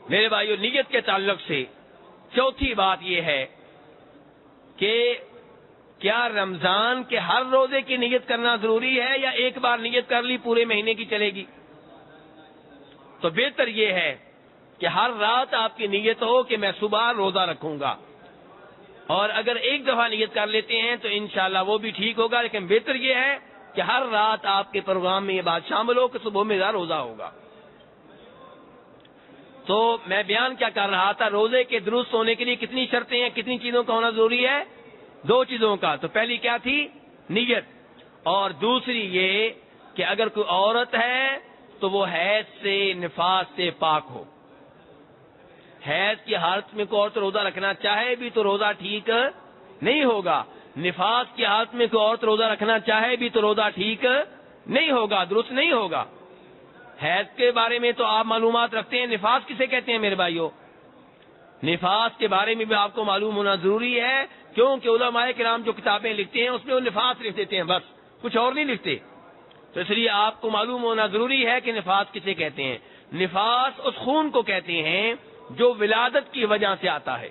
میرے بھائیو، نیت کے تعلق سے چوتھی بات یہ ہے کہ کیا رمضان کے ہر روزے کی نیت کرنا ضروری ہے یا ایک بار نیت کر لی پورے مہینے کی چلے گی؟ تو بہتر یہ ہے کہ ہر رات آپ کی نیت ہو کہ میں صبح روزہ رکھوں گا، اور اگر ایک دفعہ نیت کر لیتے ہیں تو انشاءاللہ وہ بھی ٹھیک ہوگا، لیکن بہتر یہ ہے کہ ہر رات آپ کے پروگرام میں یہ بات شامل ہو کہ صبح میں روزہ ہوگا۔ تو میں بیان کیا کر رہا تھا، روزے کے درست ہونے کے لیے کتنی شرطیں ہیں، کتنی چیزوں کا ہونا ضروری ہے؟ 2 چیزوں کا۔ تو پہلی کیا تھی؟ نیت، اور دوسری یہ کہ اگر کوئی عورت ہے تو وہ حیض سے نفاس سے پاک ہو۔ حیض کی حالت میں کوئی عورت روزہ رکھنا چاہے بھی تو روزہ ٹھیک نہیں ہوگا، نفاس کی حالت میں کوئی عورت روزہ رکھنا چاہے بھی تو روزہ ٹھیک نہیں ہوگا، درست نہیں ہوگا۔ حیض کے بارے میں تو آپ معلومات رکھتے ہیں، نفاس کسے کہتے ہیں میرے بھائیوں؟ نفاس کے بارے میں بھی آپ کو معلوم ہونا ضروری ہے، کیونکہ علماء کرام جو کتابیں لکھتے ہیں اس میں وہ نفاس لکھ دیتے ہیں، بس کچھ اور نہیں لکھتے۔ تو اس لیے آپ کو معلوم ہونا ضروری ہے کہ نفاس کسے کہتے ہیں۔ نفاس اس خون کو کہتے ہیں جو ولادت کی وجہ سے آتا ہے۔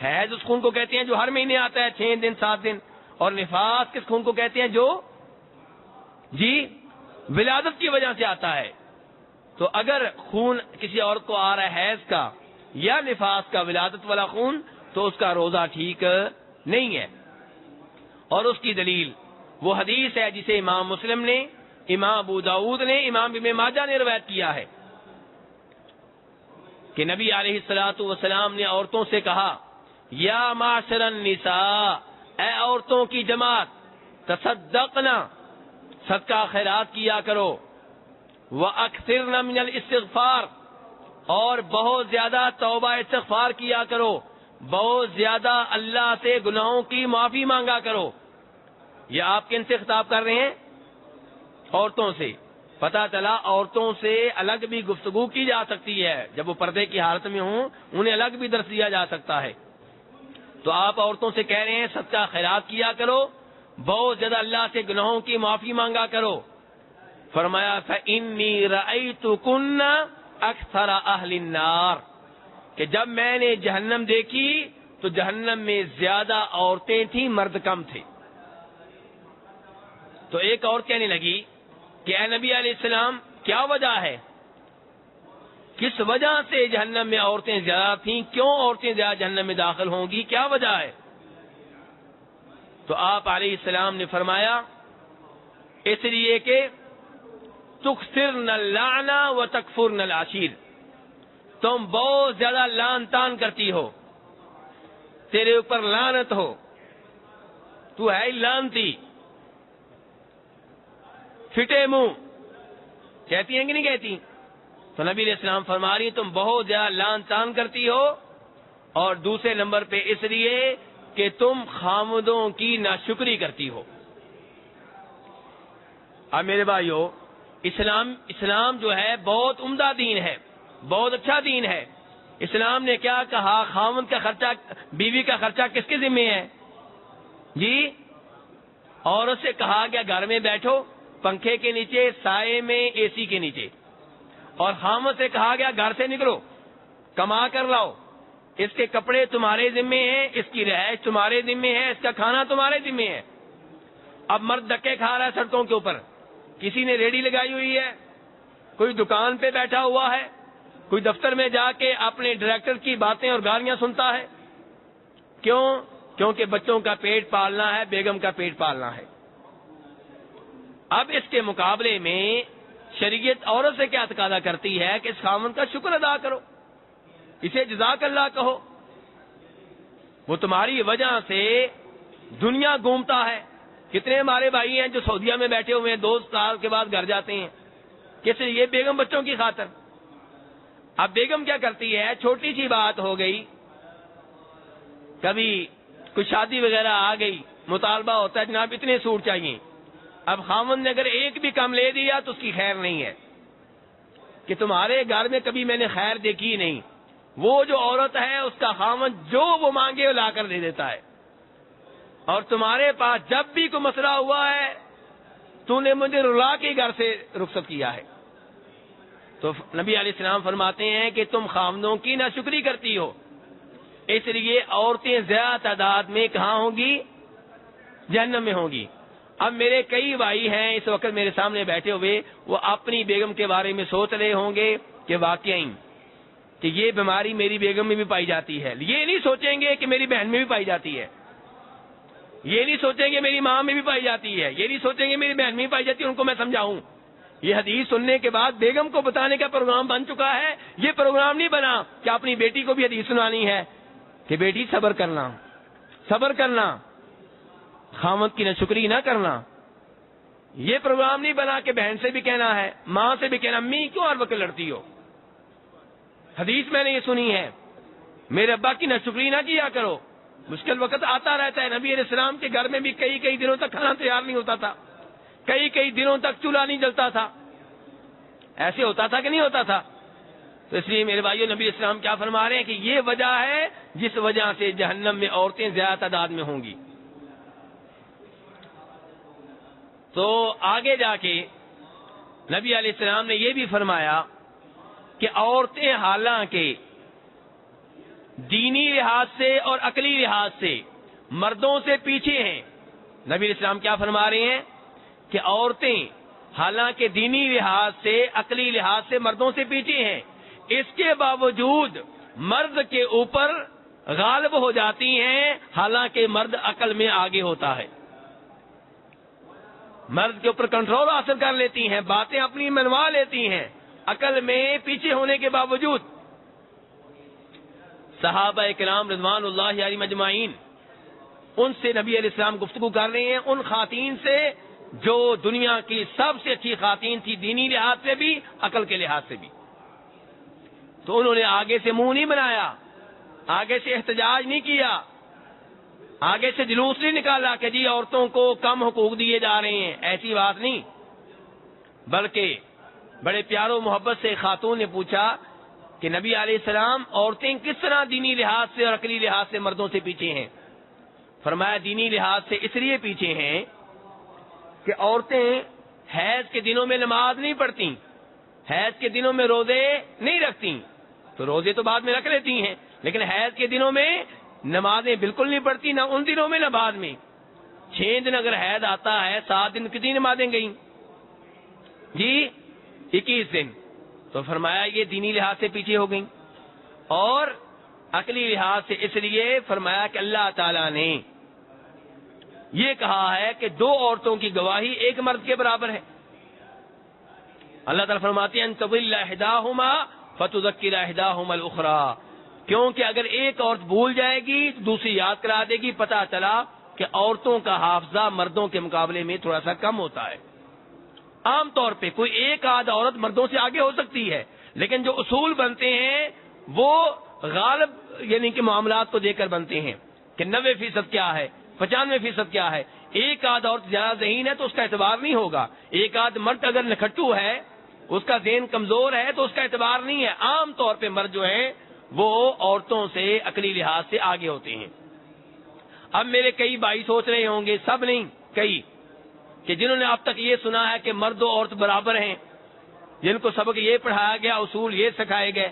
حیض اس خون کو کہتے ہیں جو ہر مہینے آتا ہے 6 دن 7 دن، اور نفاس کس خون کو کہتے ہیں جو ولادت کی وجہ سے آتا ہے۔ تو اگر خون کسی عورت کو آ رہا ہے حیض کا یا نفاس کا، ولادت والا خون، تو اس کا روزہ ٹھیک نہیں ہے۔ اور اس کی دلیل وہ حدیث ہے جسے امام مسلم نے، امام ابو داؤد نے، امام ابن ماجہ نے روایت کیا ہے کہ نبی علیہ الصلوۃ والسلام نے عورتوں سے کہا، یا معاشر النساء، اے عورتوں کی جماعت، تصدقنا، صدقہ خیرات کیا کرو، وَأَكْثِرْنَ مِنَ الْإِسْتِغْفَارِ، اور بہت زیادہ توبہ استغفار کیا کرو، بہت زیادہ اللہ سے گناہوں کی معافی مانگا کرو۔ یہ آپ کن سے خطاب کر رہے ہیں؟ عورتوں سے۔ پتہ چلا عورتوں سے الگ بھی گفتگو کی جا سکتی ہے، جب وہ پردے کی حالت میں ہوں انہیں الگ بھی درس دیا جا سکتا ہے۔ تو آپ عورتوں سے کہہ رہے ہیں صدقہ خیرات کیا کرو، بہت زیادہ اللہ سے گناہوں کی معافی مانگا کرو۔ فرمایا فَإِنِّي رَأَيْتُكُنَّ أَكْثَرَ أَهْلِ النَّارِ، کہ جب میں نے جہنم دیکھی تو جہنم میں زیادہ عورتیں تھیں، مرد کم تھے۔ تو ایک عورت کہنے لگی کہ اے نبی علیہ السلام، کیا وجہ ہے، کس وجہ سے جہنم میں عورتیں زیادہ تھیں، کیوں عورتیں زیادہ جہنم میں داخل ہوں گی، کیا وجہ ہے؟ تو آپ علیہ السلام نے فرمایا، اس لیے کہ تکثرن اللعن وتکفرن العشیر، تم بہت زیادہ لعن تان کرتی ہو، تیرے اوپر لعنت ہو، تو ہے لعنتی، پھٹے منہ، کہتی ہیں کہ نہیں کہتی؟ تو نبی علیہ السلام فرما رہی تم بہت زیادہ لعن تان کرتی ہو، اور دوسرے نمبر پہ اس لیے کہ تم خامدوں کی ناشکری کرتی ہو۔ اب میرے بھائیو، اسلام جو ہے بہت عمدہ دین ہے، بہت اچھا دین ہے۔ اسلام نے کیا کہا؟ خامد کا خرچہ، بیوی کا خرچہ کس کے ذمہ ہے؟ عورت سے کہا گیا گھر میں بیٹھو، پنکھے کے نیچے، سائے میں، اے سی کے نیچے، اور خامد سے کہا گیا گھر سے نکلو، کما کر لاؤ، اس کے کپڑے تمہارے ذمہ ہیں، اس کی رہائش تمہارے ذمہ ہے، اس کا کھانا تمہارے ذمہ ہے۔ اب مرد دھکے کھا رہا ہے سڑکوں کے اوپر، کسی نے ریڑھی لگائی ہوئی ہے، کوئی دکان پہ بیٹھا ہوا ہے، کوئی دفتر میں جا کے اپنے ڈائریکٹر کی باتیں اور گالیاں سنتا ہے۔ کیوں؟ کیونکہ بچوں کا پیٹ پالنا ہے، بیگم کا پیٹ پالنا ہے۔ اب اس کے مقابلے میں شریعت عورت سے کیا تقاضا کرتی ہے کہ اس خاوند کا شکر ادا کرو، اسے جزاک اللہ کہو، وہ تمہاری وجہ سے دنیا گھومتا ہے۔ کتنے ہمارے بھائی ہیں جو سعودیہ میں بیٹھے ہوئے ہیں، 2 سال کے بعد گھر جاتے ہیں، کس لیے؟ بیگم بچوں کی خاطر۔ اب بیگم کیا کرتی ہے؟ چھوٹی سی بات ہو گئی، کبھی کوئی شادی وغیرہ آ گئی، مطالبہ ہوتا ہے جناب اتنے سوٹ چاہیے۔ اب خامن نے اگر ایک بھی کم لے دیا تو اس کی خیر نہیں ہے، کہ تمہارے گھر میں کبھی میں نے خیر دیکھی نہیں۔ وہ جو عورت ہے اس کا خامن جو وہ مانگے وہ لا کر دے دیتا ہے، اور تمہارے پاس جب بھی کوئی مسئلہ ہوا ہے تو نے مجھے رلا کے گھر سے رخصت کیا ہے۔ تو نبی علیہ السلام فرماتے ہیں کہ تم خاوندوں کی ناشکری کرتی ہو، اس لیے عورتیں زیادہ تعداد میں کہاں ہوں گی؟ جہنم میں ہوں گی۔ اب میرے کئی بھائی ہیں اس وقت میرے سامنے بیٹھے ہوئے، وہ اپنی بیگم کے بارے میں سوچ رہے ہوں گے کہ واقعی کہ یہ بیماری میری بیگم میں بھی پائی جاتی ہے، یہ نہیں سوچیں گے کہ میری بہن میں بھی پائی جاتی ہے، یہ نہیں سوچیں گے میری ماں میں بھی پائی جاتی ہے، یہ نہیں سوچیں گے میری بہن میں بھی پائی جاتی ہے، ان کو میں سمجھاؤں۔ یہ حدیث سننے کے بعد بیگم کو بتانے کا پروگرام بن چکا ہے، یہ پروگرام نہیں بنا کہ اپنی بیٹی کو بھی حدیث سنانی ہے کہ بیٹی صبر کرنا، صبر کرنا، خاوند کی ناشکری نہ کرنا۔ یہ پروگرام نہیں بنا کہ بہن سے بھی کہنا ہے، ماں سے بھی کہنا، امی کیوں ہر وقت لڑتی ہو؟ حدیث میں نے یہ سنی ہے، میرے ابا کی ناشکری نہ کیا کرو۔ مشکل وقت آتا رہتا ہے، نبی علیہ السلام کے گھر میں بھی کئی دنوں تک کھانا تیار نہیں ہوتا تھا، کئی دنوں تک چولہا نہیں جلتا تھا، ایسے ہوتا تھا کہ نہیں ہوتا تھا؟ تو اس لیے میرے بھائیو، نبی اسلام کیا فرما رہے ہیں کہ یہ وجہ ہے جس وجہ سے جہنم میں عورتیں زیادہ تعداد میں ہوں گی۔ تو آگے جا کے نبی علیہ السلام نے یہ بھی فرمایا کہ عورتیں حالانکہ دینی لحاظ سے اور عقلی لحاظ سے مردوں سے پیچھے ہیں۔ نبی علیہ السلام کیا فرما رہے ہیں کہ عورتیں حالانکہ دینی لحاظ سے عقلی لحاظ سے مردوں سے پیچھے ہیں، اس کے باوجود مرد کے اوپر غالب ہو جاتی ہیں، حالانکہ مرد عقل میں آگے ہوتا ہے، مرد کے اوپر کنٹرول حاصل کر لیتی ہیں، باتیں اپنی منوا لیتی ہیں، عقل میں پیچھے ہونے کے باوجود۔ صحابہ کرام رضوان اللہ علیہم اجمعین، ان سے نبی علیہ السلام گفتگو کر رہے ہیں، ان خواتین سے جو دنیا کی سب سے اچھی خواتین تھی، دینی لحاظ سے بھی عقل کے لحاظ سے بھی۔ تو انہوں نے آگے سے منہ نہیں بنایا، آگے سے احتجاج نہیں کیا، آگے سے جلوس نہیں نکالا کہ جی عورتوں کو کم حقوق دیے جا رہے ہیں، ایسی بات نہیں، بلکہ بڑے پیار و محبت سے خاتون نے پوچھا کہ نبی علیہ السلام عورتیں کس طرح دینی لحاظ سے اور عقلی لحاظ سے مردوں سے پیچھے ہیں؟ فرمایا دینی لحاظ سے اس لیے پیچھے ہیں کہ عورتیں حیض کے دنوں میں نماز نہیں پڑھتی، حیض کے دنوں میں روزے نہیں رکھتی، تو روزے تو بعد میں رکھ لیتی ہیں، لیکن حیض کے دنوں میں نمازیں بالکل نہیں پڑھتی، نہ ان دنوں میں نہ بعد میں۔ 6 دن اگر حیض آتا ہے، 7 دن کتنی نمازیں گئیں؟ جی 21 دن۔ تو فرمایا یہ دینی لحاظ سے پیچھے ہو گئیں، اور عقلی لحاظ سے اس لیے فرمایا کہ اللہ تعالیٰ نے یہ کہا ہے کہ 2 عورتوں کی گواہی ایک مرد کے برابر ہے۔ اللہ تعالیٰ فرماتے ہیں ان تضل احداہما فتذکر احداہما الاخری، کیونکہ اگر ایک عورت بھول جائے گی دوسری یاد کرا دے گی۔ پتہ چلا کہ عورتوں کا حافظہ مردوں کے مقابلے میں تھوڑا سا کم ہوتا ہے۔ عام طور پہ کوئی ایک آدھ عورت مردوں سے آگے ہو سکتی ہے، لیکن جو اصول بنتے ہیں وہ غالب یعنی کہ معاملات کو دیکھ کر بنتے ہیں کہ 90% کیا ہے، 95% کیا ہے۔ ایک آدھ عورت زیادہ ذہین ہے تو اس کا اعتبار نہیں ہوگا، ایک آدھ مرد اگر نکھٹو ہے، اس کا ذہن کمزور ہے تو اس کا اعتبار نہیں ہے۔ عام طور پہ مرد جو ہیں وہ عورتوں سے عقلی لحاظ سے آگے ہوتے ہیں۔ اب میرے کئی بھائی سوچ رہے ہوں گے، سب نہیں کئی، کہ جنہوں نے اب تک یہ سنا ہے کہ مرد و عورت برابر ہیں، جن کو سبق یہ پڑھایا گیا، اصول یہ سکھائے گئے،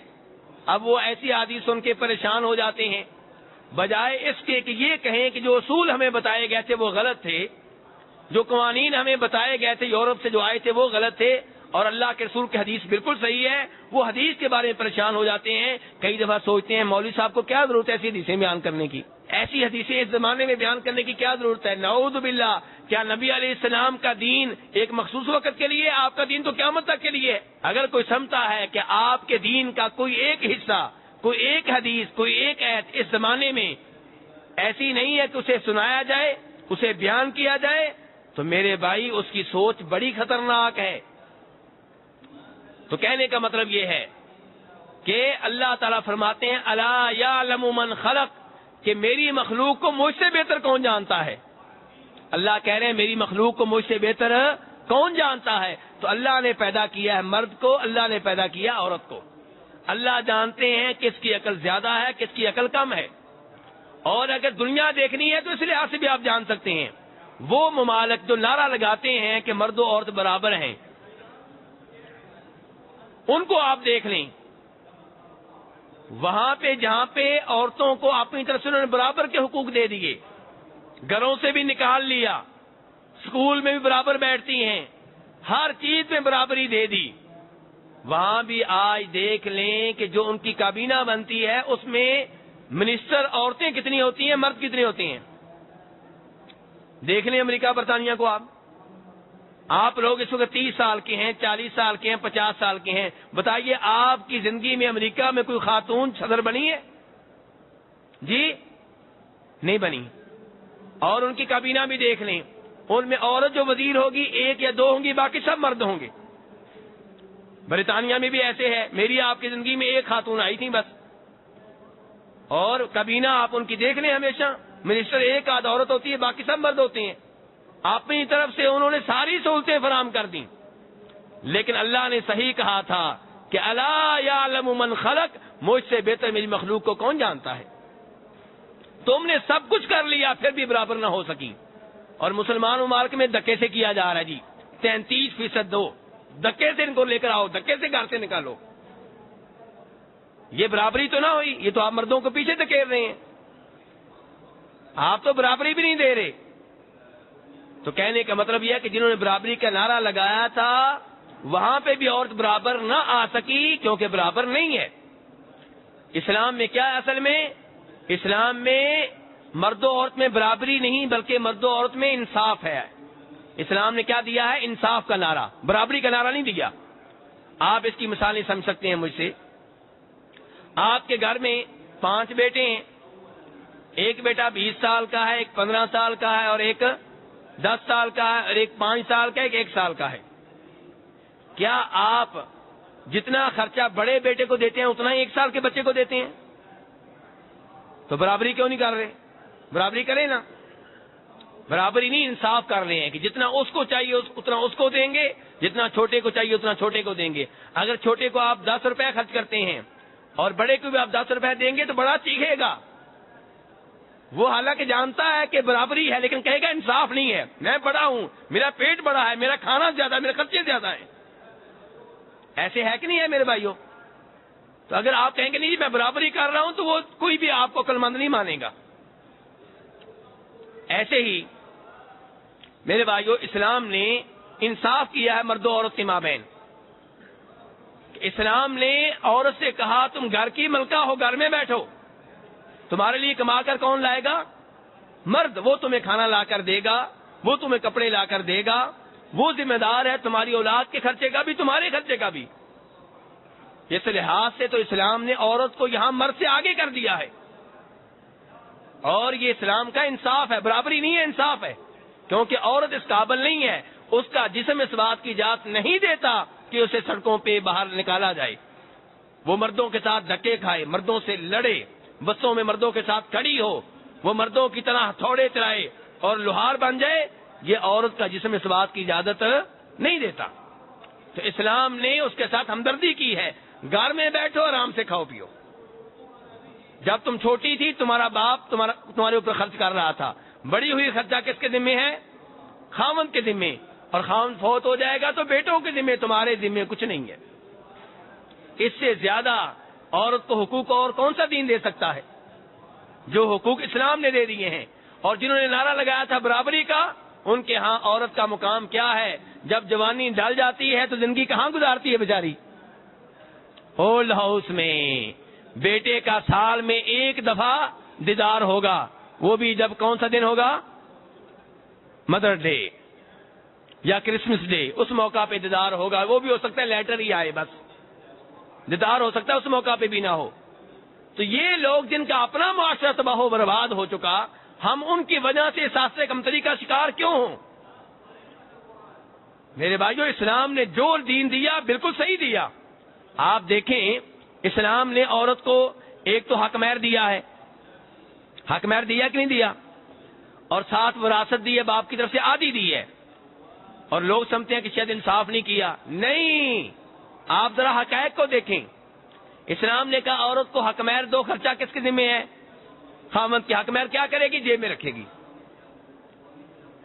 اب وہ ایسی حدیث سن کے پریشان ہو جاتے ہیں، بجائے اس کے کہ یہ کہیں کہ جو اصول ہمیں بتائے گئے تھے وہ غلط تھے، جو قوانین ہمیں بتائے گئے تھے یورپ سے جو آئے تھے وہ غلط تھے، اور اللہ کے رسول کی حدیث بالکل صحیح ہے، وہ حدیث کے بارے میں پریشان ہو جاتے ہیں۔ کئی دفعہ سوچتے ہیں مولوی صاحب کو کیا ضرورت ہے ایسی حدیثیں بیان کرنے کی، ایسی حدیثیں اس زمانے میں بیان کرنے کی کیا ضرورت ہے؟ نعوذ باللہ، کیا نبی علیہ السلام کا دین ایک مخصوص وقت کے لیے، آپ کا دین تو قیامت تک کے لیے ہے۔ اگر کوئی سمجھتا ہے کہ آپ کے دین کا کوئی ایک حصہ، کوئی ایک حدیث، کوئی ایک آیت اس زمانے میں ایسی نہیں ہے کہ اسے سنایا جائے، اسے بیان کیا جائے، تو میرے بھائی اس کی سوچ بڑی خطرناک ہے۔ تو کہنے کا مطلب یہ ہے کہ اللہ تعالیٰ فرماتے ہیں الا یعلم من خلق، کہ میری مخلوق کو مجھ سے بہتر کون جانتا ہے۔ اللہ کہہ رہے ہیں میری مخلوق کو مجھ سے بہتر کون جانتا ہے؟ تو اللہ نے پیدا کیا ہے مرد کو، اللہ نے پیدا کیا عورت کو۔ اللہ جانتے ہیں کس کی عقل زیادہ ہے، کس کی عقل کم ہے، اور اگر دنیا دیکھنی ہے تو اس لحاظ سے بھی آپ جان سکتے ہیں۔ وہ ممالک جو نعرہ لگاتے ہیں کہ مرد و عورت برابر ہیں، ان کو آپ دیکھ لیں، وہاں پہ جہاں پہ عورتوں کو اپنی طرف سے انہوں نے برابر کے حقوق دے دیے، گھروں سے بھی نکال لیا، اسکول میں بھی برابر بیٹھتی ہیں، ہر چیز میں برابری دے دی، وہاں بھی آج دیکھ لیں کہ جو ان کی کابینہ بنتی ہے اس میں منسٹر عورتیں کتنی ہوتی ہیں، مرد کتنے ہوتے ہیں؟ دیکھ لیں امریکہ برطانیہ کو آپ لوگ اس وقت 30 سال کے ہیں، 40 سال کے ہیں، 50 سال کے ہیں، بتائیے آپ کی زندگی میں امریکہ میں کوئی خاتون صدر بنی ہے؟ جی نہیں بنی۔ اور ان کی کابینہ بھی دیکھ لیں، ان میں عورت جو وزیر ہوگی 1 یا 2 ہوں گی، باقی سب مرد ہوں گے۔ برطانیہ میں بھی ایسے ہے، میری آپ کی زندگی میں 1 خاتون آئی تھی بس، اور کابینہ آپ ان کی دیکھ لیں، ہمیشہ منسٹر 1 آدھ عورت ہوتی ہے، باقی سب مرد ہوتے ہیں۔ اپنی طرف سے انہوں نے ساری سہولتیں فراہم کر دیں، لیکن اللہ نے صحیح کہا تھا کہ الا یعلم من خلق، مجھ سے بہتر میری مخلوق کو کون جانتا ہے؟ تم نے سب کچھ کر لیا پھر بھی برابر نہ ہو سکی، اور مسلمان ممالک میں دھکے سے کیا جا رہا ہے جی، 33% دو، دھکے سے ان کو لے کر آؤ، دھکے سے گھر سے نکالو۔ یہ برابری تو نہ ہوئی، یہ تو آپ مردوں کو پیچھے دھکیل رہے ہیں، آپ تو برابری بھی نہیں دے رہے۔ تو کہنے کا مطلب یہ ہے کہ جنہوں نے برابری کا نعرہ لگایا تھا وہاں پہ بھی عورت برابر نہ آ سکی، کیونکہ برابر نہیں ہے۔ اسلام میں کیا ہے؟ اصل میں اسلام میں مرد و عورت میں برابری نہیں، بلکہ مرد و عورت میں انصاف ہے۔ اسلام نے کیا دیا ہے؟ انصاف کا نعرہ، برابری کا نعرہ نہیں دیا۔ آپ اس کی مثالیں سمجھ سکتے ہیں مجھ سے۔ آپ کے گھر میں 5 بیٹے ہیں، ایک بیٹا 20 سال کا ہے، ایک 15 سال کا ہے، اور ایک 10 سال کا ہے، اور ایک 5 سال کا ہے، ایک 1 سال کا ہے۔ کیا آپ جتنا خرچہ بڑے بیٹے کو دیتے ہیں اتنا ہی 1 سال کے بچے کو دیتے ہیں؟ تو برابری کیوں نہیں کر رہے؟ برابری کریں نا۔ برابری نہیں، انصاف کر رہے ہیں کہ جتنا اس کو چاہیے اتنا اس کو دیں گے، جتنا چھوٹے کو چاہیے اتنا چھوٹے کو دیں گے۔ اگر چھوٹے کو آپ 10 روپے خرچ کرتے ہیں اور بڑے کو بھی آپ 10 روپے دیں گے تو بڑا چیخے گا، وہ حالانکہ جانتا ہے کہ برابری ہے لیکن کہے گا انصاف نہیں ہے، میں بڑا ہوں، میرا پیٹ بڑا ہے، میرا کھانا زیادہ ہے، میرے خرچے زیادہ ہیں۔ ایسے ہے کہ نہیں ہے میرے بھائیوں؟ تو اگر آپ کہیں گے نہیں میں برابری کر رہا ہوں تو وہ کوئی بھی آپ کو عقل مند نہیں مانے گا۔ ایسے ہی میرے بھائیوں اسلام نے انصاف کیا ہے مرد و عورت کے مابین۔ اسلام نے عورت سے کہا تم گھر کی ملکہ ہو، گھر میں بیٹھو، تمہارے لیے کما کر کون لائے گا؟ مرد، وہ تمہیں کھانا لا کر دے گا، وہ تمہیں کپڑے لا کر دے گا، وہ ذمہ دار ہے تمہاری اولاد کے خرچے کا بھی تمہارے خرچے کا بھی۔ اس لحاظ سے تو اسلام نے عورت کو یہاں مرد سے آگے کر دیا ہے، اور یہ اسلام کا انصاف ہے، برابری نہیں ہے، انصاف ہے، کیونکہ عورت اس قابل نہیں ہے، اس کا جسم اس بات کی اجازت نہیں دیتا کہ اسے سڑکوں پہ باہر نکالا جائے، وہ مردوں کے ساتھ دھکے کھائے، مردوں سے لڑے، بسوں میں مردوں کے ساتھ کھڑی ہو، وہ مردوں کی طرح ہتھوڑے چلائے اور لوہار بن جائے، یہ عورت کا جسم اس بات کی اجازت نہیں دیتا۔ تو اسلام نے اس کے ساتھ ہمدردی کی ہے، گھر میں بیٹھو آرام سے کھاؤ پیو۔ جب تم چھوٹی تھی تمہارا باپ تمہارے اوپر خرچ کر رہا تھا، بڑی ہوئی خرچہ کس کے ذمے ہے؟ خاوند کے ذمے، اور خاوند فوت ہو جائے گا تو بیٹوں کے ذمے، تمہارے ذمے کچھ نہیں ہے۔ اس سے زیادہ عورت کو حقوق اور کون سا دین دے سکتا ہے؟ جو حقوق اسلام نے دے دیے ہیں، اور جنہوں نے نعرہ لگایا تھا برابری کا، ان کے ہاں عورت کا مقام کیا ہے؟ جب جوانی ڈل جاتی ہے تو زندگی کہاں گزارتی ہے بیچاری؟ اولڈ ہاؤس میں بیٹے کا سال میں 1 دفعہ دیدار ہوگا، وہ بھی جب کون سا دن ہوگا؟ مدر ڈے یا کرسمس ڈے، اس موقع پہ دیدار ہوگا، وہ بھی ہو سکتا ہے لیٹر ہی آئے، بس دیدار ہو سکتا ہے اس موقع پہ بھی نہ ہو۔ تو یہ لوگ جن کا اپنا معاشرہ تباہ و برباد ہو چکا، ہم ان کی وجہ سے احساس کمتری کا شکار کیوں ہوں؟ میرے بھائیو اسلام نے جو دین دیا بالکل صحیح دیا۔ آپ دیکھیں اسلام نے عورت کو ایک تو حق مہر دیا ہے، حق مہر دیا کہ نہیں دیا؟ اور ساتھ وراثت دی ہے، باپ کی طرف سے آدھی دی ہے، اور لوگ سمجھتے ہیں کہ شاید انصاف نہیں کیا، نہیں، آپ ذرا حقائق کو دیکھیں۔ اسلام نے کہا عورت کو حق مہر دو، خرچہ کس کے ذمہ ہے؟ خاوند کی۔ حق مہر کیا کرے گی؟ جیب میں رکھے گی۔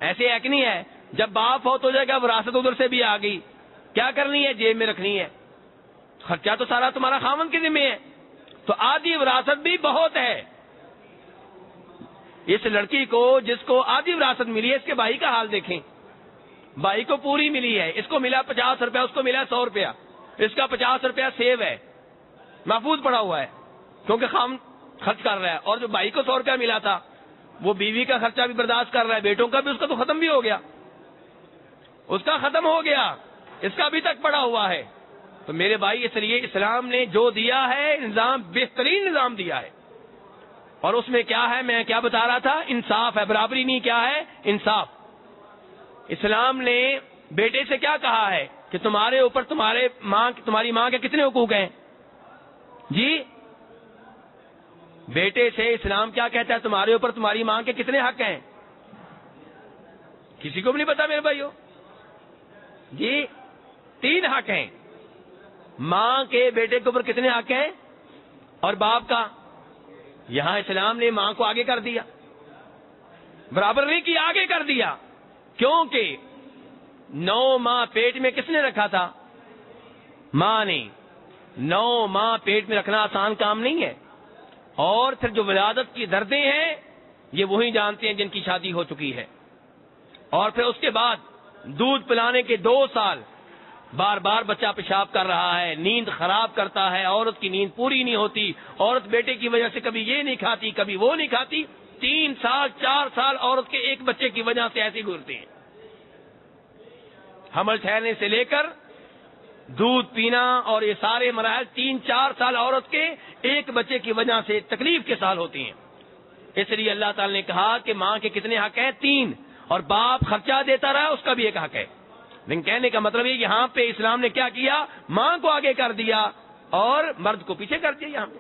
ایسے ہے کہ نہیں ہے؟ جب باپ فوت ہو جائے گا وراثت ادھر سے بھی آ گئی، کیا کرنی ہے؟ جیب میں رکھنی ہے۔ خرچہ تو سارا تمہارا خاوند کے ذمہ ہے. تو آدھی وراثت بھی بہت ہے. اس لڑکی کو جس کو آدھی وراثت ملی ہے اس کے بھائی کا حال دیکھیں. بھائی کو پوری ملی ہے, اس کو ملا 50 روپیہ, اس کو ملا 100 روپیہ. اس کا 50 روپیہ سیو ہے, محفوظ پڑا ہوا ہے, کیونکہ خام خرچ کر رہا ہے. اور جو بھائی کو 100 روپیہ ملا تھا وہ بیوی کا خرچہ بھی برداشت کر رہا ہے, بیٹوں کا بھی, اس کا تو ختم بھی ہو گیا, اس کا ختم ہو گیا, اس کا ابھی تک پڑا ہوا ہے. تو میرے بھائی اس لیے اسلام نے جو دیا ہے نظام, بہترین نظام دیا ہے. اور اس میں کیا ہے, میں کیا بتا رہا تھا, انصاف ہے, برابری نہیں, کیا ہے, انصاف. اسلام نے بیٹے سے کیا کہا ہے کہ تمہارے اوپر تمہاری ماں کے کتنے حقوق ہیں جی؟ بیٹے سے اسلام کیا کہتا ہے, تمہارے اوپر تمہاری ماں کے کتنے حق ہیں؟ کسی کو بھی نہیں پتا میرے بھائیو جی. 3 حق ہیں. ماں کے بیٹے کے اوپر کتنے حق ہیں, اور باپ کا. یہاں اسلام نے ماں کو آگے کر دیا, برابر نہیں کیا, آگے کر دیا. کیونکہ 9 ماہ پیٹ میں کس نے رکھا تھا؟ ماں نے. 9 ماہ پیٹ میں رکھنا آسان کام نہیں ہے. اور پھر جو ولادت کی دردیں ہیں یہ وہی جانتے ہیں جن کی شادی ہو چکی ہے. اور پھر اس کے بعد دودھ پلانے کے 2 سال بار بار بچہ پیشاب کر رہا ہے, نیند خراب کرتا ہے, عورت کی نیند پوری نہیں ہوتی, عورت بیٹے کی وجہ سے کبھی یہ نہیں کھاتی کبھی وہ نہیں کھاتی. 3 سال 4 سال عورت کے ایک بچے کی وجہ سے ایسے گزرتے ہیں. حمل ٹھہرنے سے لے کر دودھ پینا اور یہ سارے مراحل 3-4 سال عورت کے ایک بچے کی وجہ سے تکلیف کے سال ہوتے ہیں. اس لیے اللہ تعالی نے کہا کہ ماں کے کتنے حق ہیں؟ 3. اور باپ خرچہ دیتا رہا, اس کا بھی ایک حق ہے. لیکن کہنے کا مطلب یہ, یہاں پہ اسلام نے کیا کیا, ماں کو آگے کر دیا اور مرد کو پیچھے کر دیا. یہاں پہ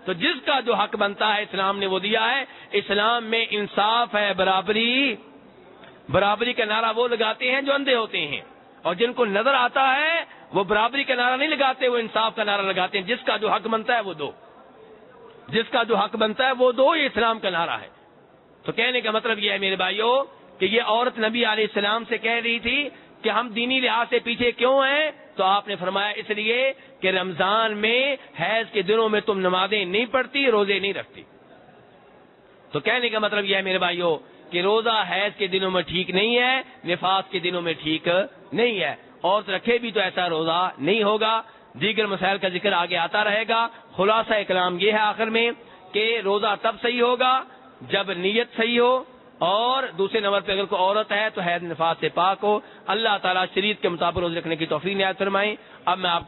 تو جس کا جو حق بنتا ہے اسلام نے وہ دیا ہے. اسلام میں انصاف ہے, برابری کا نعرہ وہ لگاتے ہیں جو اندھے ہوتے ہیں, اور جن کو نظر آتا ہے وہ برابری کا نعرہ نہیں لگاتے, وہ انصاف کا نعرہ لگاتے ہیں. جس کا جو حق بنتا ہے وہ دو, جس کا جو حق بنتا ہے وہ دو, یہ اسلام کا نعرہ ہے. تو کہنے کا مطلب یہ ہے میرے بھائیوں کہ یہ عورت نبی علیہ السلام سے کہہ رہی تھی کہ ہم دینی لحاظ سے پیچھے کیوں ہیں؟ تو آپ نے فرمایا اس لیے کہ رمضان میں حیض کے دنوں میں تم نمازیں نہیں پڑھتی, روزے نہیں رکھتی. تو کہنے کا مطلب یہ ہے میرے بھائیوں کہ روزہ حیض کے دنوں میں ٹھیک نہیں ہے, نفاس کے دنوں میں ٹھیک نہیں ہے. عورت رکھے بھی تو ایسا روزہ نہیں ہوگا. دیگر مسائل کا ذکر آگے آتا رہے گا. خلاصہ کلام یہ ہے آخر میں کہ روزہ تب صحیح ہوگا جب نیت صحیح ہو, اور دوسرے نمبر پہ اگر کوئی عورت ہے تو حیض نفاس سے پاک ہو. اللہ تعالیٰ شریعت کے مطابق روزے رکھنے کی توفیق عنایت فرمائے. اب میں آپ